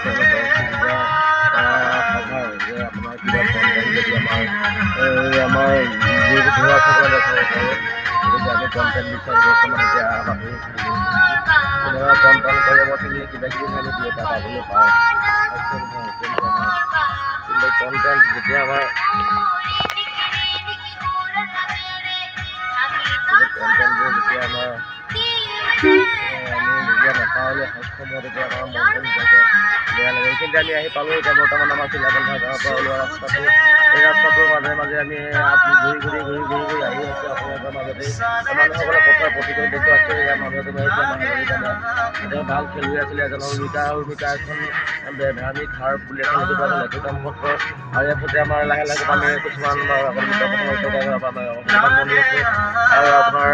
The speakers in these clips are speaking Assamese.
যে আপোনাৰ কিবা কণ্টেণ্ট যদি আমাৰ যিহেতু ঘূৰা থকা দেখা পাব, গতিকে আমি কণ্টেণ্ট বিচাৰি বৰ্তমান এতিয়া বাতৰি তেনেকুৱা কণ্টেণ্ট কৰিবখিনি কিবা কিবি আমি দুই এটা পাবলৈ পাওঁ। কিন্তু কণ্টেণ্ট যেতিয়া আমাৰ কণ্টেণ্টবোৰ যেতিয়া আমাৰ আমি নিজে নাপাবলৈ সক্ষম হয়, তেতিয়া আমাৰ মনটো নিজকে বেয়া লাগে। কিন্তু আমি আহি পালোঁ এতিয়া বৰ্তমান আমাৰ চিলাবন্ধা গাঁৱৰ পৰা ওলোৱা ৰাস্তাটো, এই ৰাস্তাটোৰ মাজে মাজে আমি ঘূৰি আহি আছোঁ আপোনালোকৰ মাজতে। মানুহসকলে পথাৰ প্ৰতি কৰি দেখুৱাইছে ইয়াৰ মাজতে এতিয়া ভাল খেলুৱৈ আছিলে এজন উৰ্মিকা এখন আমি খাৰ বুলি এখন লেখিকাম পত্ৰ আৰু ইয়াতে আমাৰ লাহে লাহে আমি কিছুমান মন্দিৰ আছে আৰু আপোনাৰ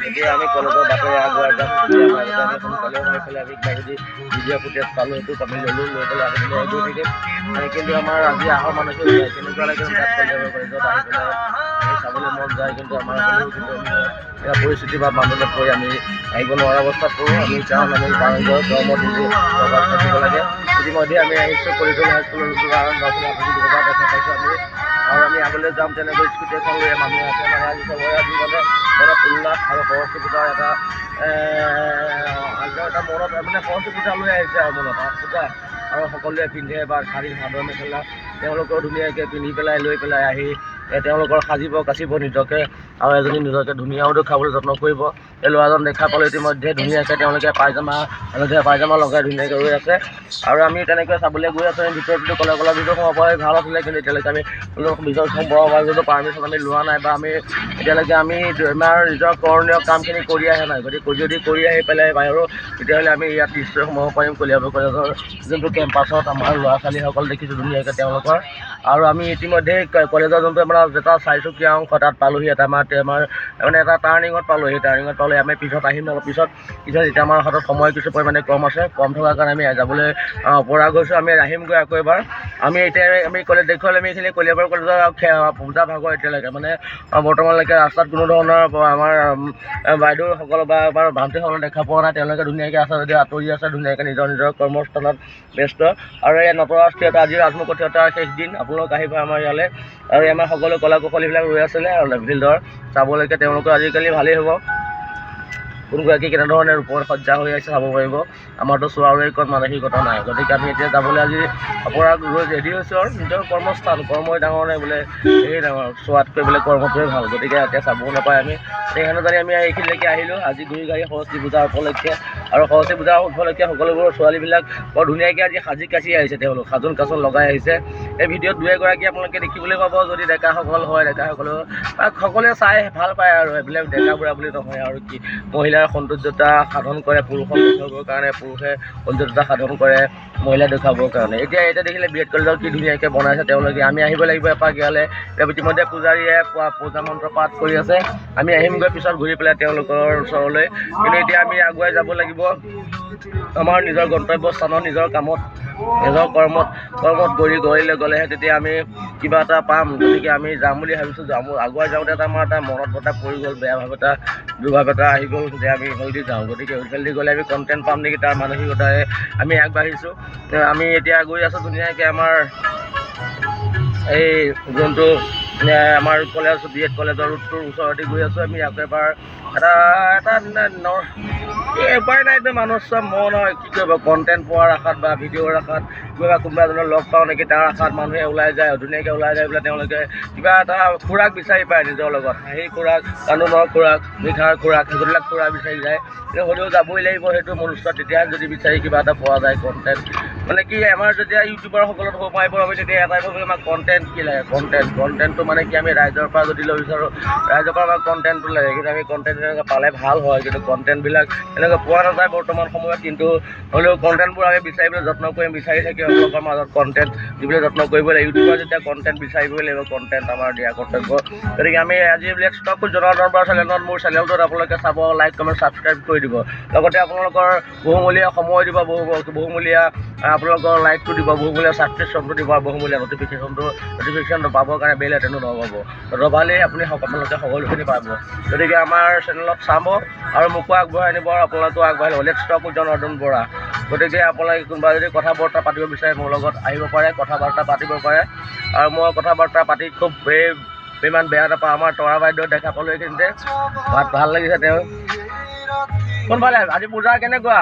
এতিয়া আমি কলেজৰ বাটৰে আগুৱাই যাম। আমি সোনকালে হৈ পেলাই আমি কিবা যদি ভিডিঅ' ফুটেজ পালোঁ সেইটো আমি ল'লোঁ, লৈ পেলাই আমি গৈ থাকিম। কিন্তু আমাৰ আজি আহৰ মানুহটো কেনেকুৱা লাগে তাত যাব পাৰি, য'ত আহি পেলাই আমি চাবলৈ মন যায়। কিন্তু আমাৰ কিন্তু এটা পৰিস্থিতি বা বান্ধোনত পৰি আমি আহিব নোৱাৰা অৱস্থাত পৰোঁ। আমি কাৰণ আমি কাৰেণ্টৰ গৰমত নিজে বজাৰত থাকিব লাগে। ইতিমধ্যে আমি আহিছোঁ কলিজন হাইস্কুলৰ দেখা পাইছোঁ আমি, আৰু আমি আগলৈ যাম তেনেকৈ স্কুটি এখন লৈ মানুহ আছে মানে আজি চবৰে আজি মানে উল্লাস আৰু সৰস্বতী পূজাৰ এটা মনত মানে সৰস্বতী পূজা লৈ আহিছে আৰু মনত পূজা আৰু সকলোৱে পিন্ধে বা শাৰী চাদৰ মেখেলা তেওঁলোকেও ধুনীয়াকৈ পিন্ধি পেলাই লৈ পেলাই আহি তেওঁলোকৰ সাজিব কাচিব নিজকে আৰু এজনী নিজকে ধুনীয়াও দেখাবলৈ যত্ন কৰিব। এই ল'ৰাজন দেখা পালোঁ ইতিমধ্যে ধুনীয়াকৈ তেওঁলোকে হালধীয়া পায়জামা লগাই ধুনীয়াকৈ ৰৈ আছে আৰু আমি তেনেকৈ চাবলৈ গৈ আছোঁ। ভিতৰত কলা ভিতৰত সোমাব ভাল আছিলে, কিন্তু এতিয়ালৈকে আমি ভিতৰত সোমাব যদিও পাৰ্মিশ্যন আমি লোৱা নাই বা আমি এতিয়ালৈকে আমি আমাৰ নিজৰ কৰণীয় কামখিনি কৰি অহা নাই। গতিকে যদি কৰি আহি পেলাই বাহিৰো তেতিয়াহ'লে আমি ইয়াত নিশ্চয় সোমাব পাৰিম। কলিয়াবৰ কলেজৰ যোনটো কেম্পাছত আমাৰ ল'ৰা ছোৱালীসকল দেখিছোঁ ধুনীয়াকৈ তেওঁলোকৰ, আৰু আমি ইতিমধ্যে কলেজৰ যোনটো আমাৰ এটা চাৰিচুকীয়া অংশ তাত পালোঁহি। এটা আমাৰ মানে এটা টাৰ্ণিঙত পালোঁহি। টাৰ্ণিঙত পালে আমি পিছত আহিম অলপ পিছত এতিয়া আমাৰ হাতত সময় কিছু পৰিমাণে কম আছে, কম থকাৰ কাৰণে আমি যাবলৈ পৰা গৈছোঁ। আমি আহিমগৈ আকৌ এবাৰ। আমি এতিয়া আমি কলেজ দেখুৱালে আমি এইখিনি কলিয়াবৰ কলেজৰ পূজা ভাগৰ এতিয়ালৈকে মানে বৰ্তমানলৈকে ৰাস্তাত কোনো ধৰণৰ আমাৰ বাইদেউসকল বা আমাৰ ভান্তিসকল দেখা পোৱা নাই। তেওঁলোকে ধুনীয়াকৈ আছে যদি আঁতৰি আছে ধুনীয়াকৈ নিজৰ কৰ্মস্থানত ব্যস্ত। আৰু এই নটৰাষ্ট্ৰীয়তা আজি ৰাজমুখ থিয়েটাৰ শেষ দিন, আপোনালোক আহিব আমাৰ ইয়ালৈ। আৰু আমাৰ সকলো কলা কুশলীবিলাক ৰৈ আছিলে আৰু ফিল্ডৰ চাবলৈকে তেওঁলোকৰ আজিকালি ভালেই হ'ব। কোনগৰাকী কেনেধৰণে ৰূপত সজ্জা হৈ আছে চাব পাৰিব। আমাৰতো চোৱাৰো একো মানসিকতা নাই। গতিকে আমি এতিয়া যাবলৈ আজি আপোনাৰ গৈ ৰেডি হৈছোঁ আৰু নিজৰ কৰ্মস্থান কৰ্মই ডাঙৰ নাই বোলে এই ডাঙৰ চোৱাতকৈ বোলে কৰ্মটোৱে ভাল। গতিকে এতিয়া চাবও নাপায় আমি সেইকাৰণে জানি আমি এইখিনিলৈকে আহিলোঁ আজি ঘূৰি গাড়ী সৰস্বতী পূজাৰ উপলক্ষে। আৰু সৰস্বতী পূজাৰ উপলক্ষে সকলোবোৰ ছোৱালীবিলাক বৰ ধুনীয়াকৈ আজি সাজি কাচি আহিছে, তেওঁলোক সাজোন কাচোন লগাই আহিছে। এই ভিডিঅ'ত দুই এগৰাকী আপোনালোকে দেখিবলৈ পাব। যদি ডেকাসকল হয় ডেকাসকলেও সকলোৱে চাই ভাল পায় আৰু এইবিলাক ডেকা বুঢ়া বুলি নহয় আৰু কি মহিলাৰ সৌন্দৰ্যতা সাধন কৰে, পুৰুষক দেখুৱাবৰ কাৰণে পুৰুষে সৌন্দৰ্যতা সাধন কৰে মহিলা দেখুৱাবৰ কাৰণে। এতিয়া দেখিলে বি এড কলেজত কি ধুনীয়াকৈ বনাইছে তেওঁলোকে। আমি আহিব লাগিব এপাক ইয়ালৈ। ইতিমধ্যে পূজাৰীয়ে পূজা মন্ত্ৰ পাঠ কৰি আছে। আমি আহিমগৈ পিছত ঘূৰি পেলাই তেওঁলোকৰ ওচৰলৈ। কিন্তু এতিয়া আমি আগুৱাই যাব লাগিব আমাৰ নিজৰ গন্তব্যস্থানত নিজৰ কামত নিজৰ কৰ্মত গ'লে গ'লেহে তেতিয়া আমি কিবা এটা পাম। গতিকে আমি যাম বুলি ভাবিছোঁ। আগুৱাই যাওঁতে আমাৰ এটা মনত এটা পৰি গ'ল, বেয়া ভাৱ এটা দুৰ্ভাৱ এটা আহি গ'ল যে আমি ইফালেদি যাওঁ। গতিকে ইফালেদি গ'লে আমি কণ্টেণ্ট পাম নেকি তাৰ মানসিকতাৰে আমি আগবাঢ়িছোঁ। আমি এতিয়া গৈ আছোঁ ধুনীয়াকৈ আমাৰ এই যোনটো আমাৰ কলেজ বি এড কলেজৰ ৰুটটোৰ ওচৰতে গৈ আছোঁ। আমি আকৌ এবাৰ উপায় নাই মানুহ চব মন হয় কি কৰিব কণ্টেণ্ট পোৱাৰ আশাত বা ভিডিঅ'ৰ আশাত কোনোবা এজনক লগ পাওঁ নেকি তাৰ আশাত মানুহে ওলাই যায়, ধুনীয়াকৈ ওলাই যায় বোলে তেওঁলোকে কিবা এটা খোৰাক বিচাৰি পায় নিজৰ লগত। সেই খোৰাক কান্দোনৰ খোৰাক মিঠাৰ খোৰাক সেইবিলাক খোৰাক বিচাৰি যায়। কিন্তু হ'লেও যাবই লাগিব সেইটো মনুষ্যত। তেতিয়া যদি বিচাৰি কিবা এটা পোৱা যায় কণ্টেণ্ট মানে কি আমাৰ যেতিয়া ইউটিউবাৰসকলত সোমাই পৰোঁ আমি তেতিয়া এটাই ভাবোঁ আমাক কণ্টেণ্ট কি লাগে। কণ্টেণ্টটো মানে কি আমি ৰাইজৰ পৰা যদি লৈ বিচাৰোঁ ৰাইজৰ পৰা আমাক কণ্টেণ্টটো লাগে। কিন্তু আমি কণ্টেণ্ট এনেকৈ পালে ভাল হয়, কিন্তু কণ্টেণ্টবিলাক এনেকৈ পোৱা নাযায় বৰ্তমান সময়ত। কিন্তু হ'লেও কণ্টেণ্টবোৰ আমি বিচাৰিবলৈ যত্ন কৰিম, বিচাৰি থাকি আপোনালোকৰ মাজত কণ্টেণ্ট দিবলৈ যত্ন কৰিব লাগিব। ইউটিউবৰ যেতিয়া কণ্টেণ্ট বিচাৰিবই লাগিব, কণ্টেণ্ট আমাৰ দিয়া কৰ্তব্য। গতিকে আমি আজি let's talk with Janardan Bora চেনেলত মোৰ চেনেলটোত আপোনালোকে চাব, লাইক কমেণ্ট ছাবস্ক্ৰাইব কৰি দিব। লগতে আপোনালোকৰ বহুমূলীয়া সময় দিব, বহুমূলীয়া আপোনালোকৰ লাইকটো দিব, বহুমূলীয়া ছাবস্ক্ৰিপশ্যনটো দিব, আৰু বহুমূলীয়া নটিফিকেশ্যনটো পাবৰ কাৰণে বেল আইকনটো দবাব। দবালেই আপোনালোকে সকলোখিনি পাব। গতিকে আমাৰ চেনেলত চাব আৰু মোকো আগবঢ়াই নিব আৰু আপোনালোকেও আগবঢ়াই ল'ব। Let's talk with Janardan Bora. গতিকে আপোনালোকে কোনোবা যদি কথা বাৰ্তা পাতিব বিচাৰে মোৰ লগত আহিব পাৰে, কথা বাৰ্তা পাতিব পাৰে। আৰু মই কথা বাৰ্তা পাতি খুব ইমান বেয়া নাপাওঁ। আমাৰ তৰা বাইদেউ দেখা পালোঁ এইখিনিতে, ভাল লাগিছে। তেওঁ কোনফালে আজি পূজা কেনেকুৱা?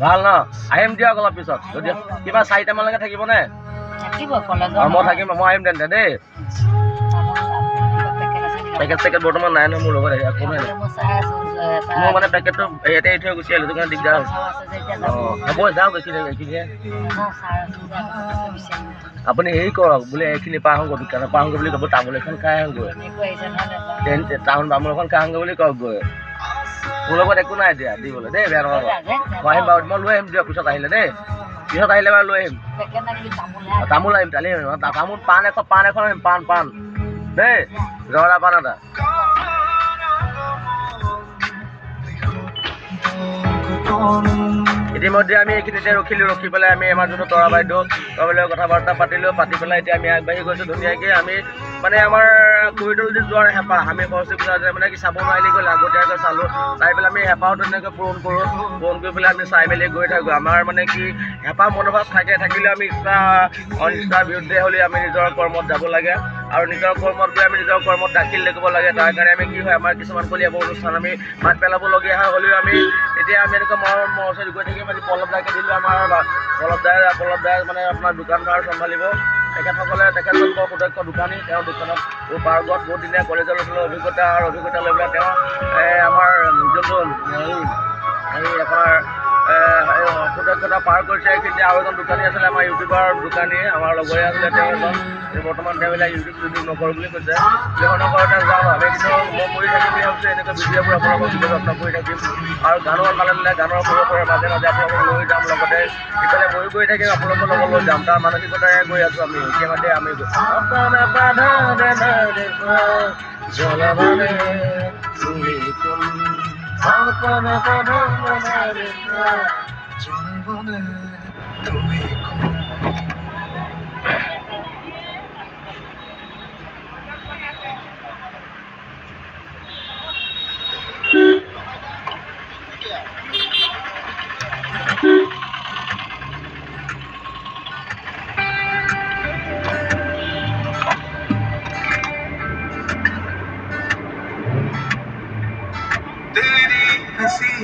ভাল ন? আহিম দিয়ক অলপ পিছত, যদি কিবা 4টামানলৈকে থাকিবনে? মই থাকিম, মই আহিম তেন্তে দেই। পেকেট বৰ্তমান নাই নহয় মোৰ লগত, একো নাই। মোৰ মানে পেকেটটো ইয়াতে এৰি থৈ গুচি আহিলোঁ, সেইটো কাৰণে দিগদাৰ হৈছে। হ'ব যাওক, এইখিনিয়ে আপুনি হেৰি কৰক বোলে, এইখিনি পাৰ আহোঁগৈ, দোকানত পাৰ আহোঁগৈ বুলি ক'ব, তামোল এখন খাই আহোঁগৈ, টাউন তামোল এখন খাই আহোঁগৈ বুলি কওক গৈ। মোৰ লগত একো নাই এতিয়া দিবলৈ দেই, বেয়া নহ'ব। মই আহিম বাৰু, মই লৈ আহিম দিয়ক পিছত আহিলে দেই, পিছত আহিলে বাৰু লৈ আহিম। তামোল আহিম, দালি আহিম, তামোল পাণ এখন আহিম, পাণ দেই, জহৰা পাণ এটা। ইতিমধ্যে আমি এইখিনিতে ৰখি পেলাই আমি আমাৰ যোনটো তৰা বাইদেউ কথা বাৰ্তা পাতিলোঁ, পাতি পেলাই এতিয়া আমি আগবাঢ়ি গৈছোঁ ধুনীয়াকৈ। আমি মানে আমাৰ কৰিডৰদি যোৱাৰ হেঁপাহ, আমি সৰস্বতী পূজা মানে কি চাব নোৱাৰিলে গ'ল, আগতীয়াকৈ চালোঁ, চাই পেলাই আমি হেঁপাহটো ধুনীয়াকৈ পূৰণ কৰি পেলাই আমি চাই মেলি গৈ থাকোঁ। আমাৰ মানে কি হেঁপাহ মনোভাৱ থাকিলে আমি অনিচ্ছাৰ বিৰুদ্ধে হ'লে আমি নিজৰ কৰ্মত যাব লাগে, আৰু নিজৰ কৰ্মত গৈ আমি নিজৰ কৰ্মত দাখিল দেখিব লাগে। তাৰ কাৰণে আমি কি হয়, আমাৰ কিছুমান কলিয়াবৰ অনুষ্ঠান আমি মাত পেলাবলগীয়া হয়, হ'লেও আমি এতিয়া আমি এনেকুৱা মৰৰ ওচৰত গৈ থাকিম। আজি পল্লৱ দাইকে দিলোঁ, আমাৰ পল্লৱ দাই মানে আপোনাৰ দোকান ভাৰ চম্ভালিব। তেখেতলোকৰ সুদক্ষ দোকানী, তেওঁৰ দোকানত পাৰ্গত বহুত দিনীয়া কলেজৰ অভিজ্ঞতা লৈ পেলাই তেওঁ আমাৰ যোনটো আপোনাৰ সুদক্ষতা পাৰ কৰিছে। কিন্তু আৰু এজন দোকানী আছিলে, আমাৰ ইউটিউবাৰ দোকানী, আমাৰ লগৰে আছিলে, তেওঁ এজন বৰ্তমান তেওঁ এইবিলাক ইউটিউব নকৰোঁ বুলি কৈছে। নকৰোঁতে যাওঁ আমি, কিন্তু মই কৰি থাকিম বুলি ভাবিছোঁ। এনেকৈ ভিডিঅ'বোৰ আপোনালোকক ভিডিঅ' যত্ন কৰি থাকিম, আৰু গানৰ গানৰ সৰু মাজে আপোনালোকক লৈ যাম, লগতে ইফালে ময়ো গৈ থাকিম, আপোনালোকৰ লগত লৈ যাম। তাৰ মানসিকতাৰে গৈ আছোঁ আমি। ইতিমধ্যে আমি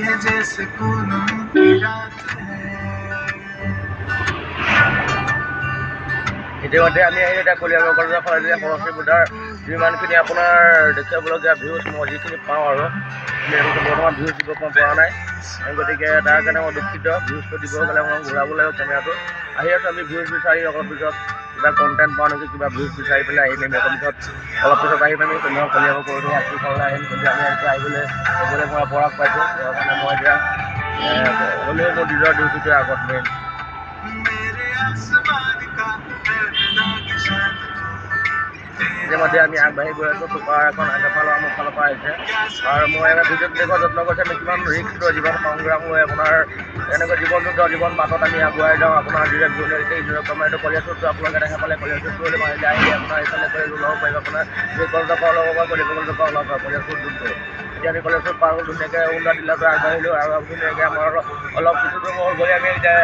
है जैसे फूलों की रात है। ইতিমধ্যে আমি এতিয়া কলিয়াবৰ কলেজৰ ফালে সৰস্বতী পূজাৰ যিমানখিনি আপোনাৰ দেখিবলগীয়া ভিউজ, মই যিখিনি পাওঁ আৰু বৰ্তমান ভিউজ দিব পৰা নাই, গতিকে তাৰ কাৰণে মই দুখিত। ভিউজটো দিব গ'লে মই ঘূৰাব লাগিব কেমেৰাটো। আহি আছোঁ আমি ভিউজ বিচাৰি, অলপ পিছত কিবা কণ্টেণ্ট পাওঁ নেকি, কিবা ভিউজ বিচাৰি পেলাই আহিম। অলপ পিছত আহিম আমি কলিয়াবৰ কলেজৰ আগফালে আহিম। কিন্তু আমি এতিয়া আহিবলৈ মই পৰাগ পাইছোঁ, সেইকাৰণে মই এতিয়া হ'লেও মোৰ নিজৰ ডিউটিটো আগত মেইন। ইতিমধ্যে আমি আগবাঢ়ি গৈ আছোঁ। চুপাৰ এখন আগফালৰ মোৰ ফালৰ পৰা আহিছে, আৰু মই এটা ভিডিঅ'ত দেখুওৱা যত্ন কৰিছোঁ আমি কিমান ৰিস্ক লৈ জীৱন সংগ্ৰাম হৈ আপোনাৰ এনেকৈ জীৱন বাটত আমি আগুৱাই যাওঁ। আপোনাৰ ডিৰেক্ট এইটো কলেজ ৰোডটো আপোনালোকে দেখা পালে, কলেজ ৰোডটো হ'লে মাৰিলে আহিলে আপোনাৰ এইফালে কৰি ওলাব পাৰিব। আপোনাৰ যি কলেজৰ পৰা ওলাব পাৰিব, কলেজৰ পৰা ওলাব পাৰিব কলেজ ৰোড যোনটো। এতিয়া আমি কলেজ ৰোড পাৰ হৈ ধুনীয়াকৈ উন্নত জিলাটো আগবাঢ়িলোঁ, আৰু ধুনীয়াকৈ আমাৰ অলপ কিছু দূৰ গৈ আমি এতিয়া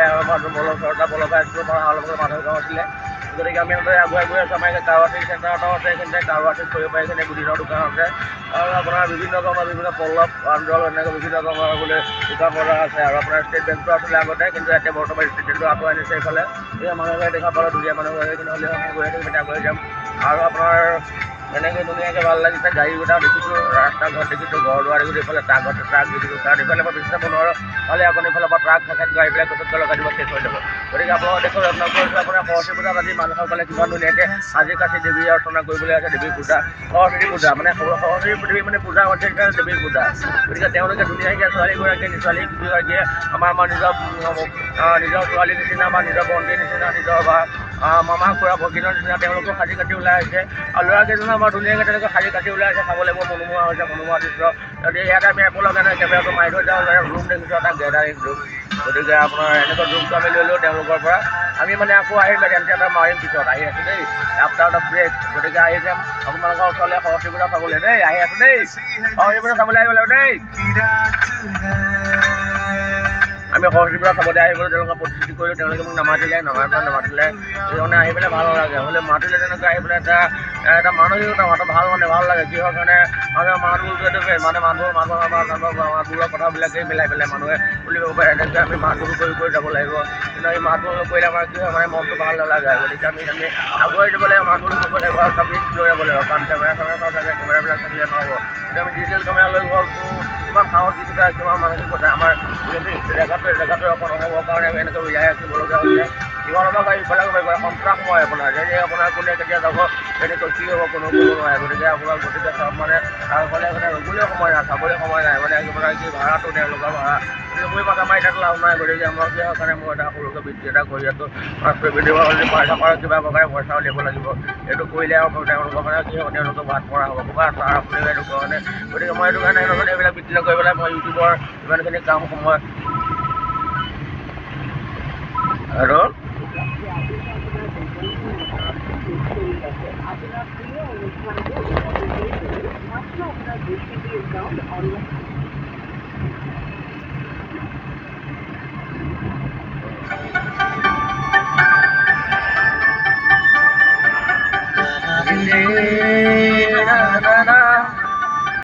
বলভা স্কুলৰ পৰা মাধৱ গাঁও আছিলে। গতিকে আমি এনেদৰে আগুৱাই গৈ আছোঁ। আমাৰ কাৰুৱাটী চেণ্টাৰ এটাও আছে, এইখিনিতে কাৰুৱাটীত কৰিব পাৰে, এইখিনি গুদিনৰ দোকান আছে, আৰু আপোনাৰ বিভিন্ন পল্লৱ আন্দোলন এনেকৈ বিভিন্ন ধৰণৰ বোলে দোকান বজাৰ আছে। আৰু আপোনাৰ ষ্টেট বেংকটো আছিলে আগতে, কিন্তু এতিয়া বৰ্তমান ষ্টেট বেংকটো আঁতৰাই নিছে। এইফালে মানুহে দেখা পালোঁ, ধুনীয়া মানুহ হৈ কিন্তু হ'লেও আমি গৈ থাকিম, এতিয়া আগুৱাই যাম। আৰু আপোনাৰ এনেকৈ ধুনীয়াকৈ ভাল লাগিছে। গাড়ী গোটা দেখিছোঁ, ৰাস্তা ঘাট দেখিছোঁ, ঘৰ দুৱাৰ দেখিছোঁ, এইফালে ট্ৰাক দেখিছোঁ, কাৰণ ইফালে মই বিশ্বাস নোৱাৰোঁ, নহ'লে আপুনি ইফালৰ পৰা ট্ৰাক থাকে গাড়ীবিলাক কটককৈ লগাই দিব, শেষ হৈ যাব। গতিকে আপোনালোকে দেখুৱাব যত্ন কৰিছোঁ। আপোনাৰ সৰস্বতী পূজাত আজি মানুহসকলে কিমান ধুনীয়াকৈ সাজি কাচি দেৱী অৰ্চনা কৰিবলৈ আছে। দেৱীৰ পূজা, সৰস্বতী পূজা মানে সৰস্বতী দেৱী মানে পূজা অধ্যক্ষ দেৱীৰ পূজা। গতিকে তেওঁলোকে ধুনীয়াকৈ ছোৱালীগৰাকীয়ে ছোৱালীগৰাকীয়ে আমাৰ নিজৰ ছোৱালীৰ নিচিনা বা নিজৰ ভণ্টিৰ নিচিনা, নিজৰ বা মামা খুৰা ভগিনৰ নিচিনা তেওঁলোকেও সাজি কাটি ওলাই আহিছে। আৰু ল'ৰাকেইজনে আমাৰ ধুনীয়াকৈ তেনেকৈ সাজি কাটি ওলাই আহিছে, চাবলৈ বৰ মনোমোহা হৈছে, মনোমোহা দৃশ্য। গতিকে ইয়াতে আমি একো লগা নাই, কেমেৰাটো মাৰি থৈ যাওঁ, ৰুম দেখিছোঁ এটা গেডাৰিং ৰুম। গতিকে আপোনাৰ এনেকুৱা ৰুমটো আমি লৈ লওঁ তেওঁলোকৰ পৰা। আমি মানে আকৌ আহিম, তেন্তে এটা মাৰিম পিছত আহি আছোঁ দেই, আফটাৰ দ্য ব্ৰেক। গতিকে আহি যাম আপোনালোকৰ ওচৰলৈ সৰস্বতী পূজা চাবলৈ দেই, আহি আছোঁ দেই, সৰস্বতী পূজা চাবলৈ আহিব লাগিব দেই। আমি সৰস্বতী পূজা চাবলৈ আহিবলৈ তেওঁলোকে প্ৰতিশ্ৰুতি কৰিলোঁ, তেওঁলোকে মোক নামাতিলে সেইকাৰণে আহি পেলাই ভাল নালাগে। হ'লে মাতিলে তেনেকৈ আহি পেলাই এটা মানসিকতা ভাল ভাল লাগে। কিহৰ কাৰণে মাতবোৰৰ কথাবিলাকেই মিলাই পেলাই মানুহে বুলিব পাৰে এনেকৈ আমি মাতবোৰ কৰি যাব লাগিব। কিন্তু এই মাতবোৰ নকৰিলে আমাৰ কি হয় মনটো ভাল নালাগে। গতিকে আমি আগুৱাই দিব লাগিব, মাতবোৰ কৰিব লাগিব, আৰু আমি লৈ যাব লাগিব। কাৰণ কেমেৰাবিলাক থাকিলে নহ'ব। এতিয়া আমি ডিজিটেল কেমেৰা লৈ কিমান সাহসিকতা কিমান মানসিকতা আমাৰ জেগাটো অকণ নহ'বৰ কাৰণে আমি এনেকৈ উলিয়াই ৰাখিবলগীয়া হৈছে। ইফালৰ পৰা ইফালে সন্ত্ৰাস সময় আপোনাৰ কোনে কেতিয়া যাব তেনেকৈ কি হ'ব কোনো নোৱাৰে। গতিকে চব ৰ'বলৈ সময় নাই, চাবলৈ সময় নাই। কি ভাড়াটো তেওঁলোকৰ ভাড়া মই মাথা মাৰি তাত লাভ নাই। গতিকে আমাৰ কিহৰ কাৰণে মই এটা সৰুকৈ বৃত্তি এটা কৰি আছোঁ। কিবা প্ৰকাৰে পইচা উলিয়াব লাগিব। এইটো কৰিলে আৰু তেওঁলোকৰ কি হ'ব, তেওঁলোকৰ ভাত পৰা হ'ব ক'ৰবা এইটো কাৰণে। গতিকে মই এইটো কাৰণে এইবিলাক বৃত্তি নকৰি পেলাই মই ইউটিউবৰ ইমানখিনি কাম সময় আৰু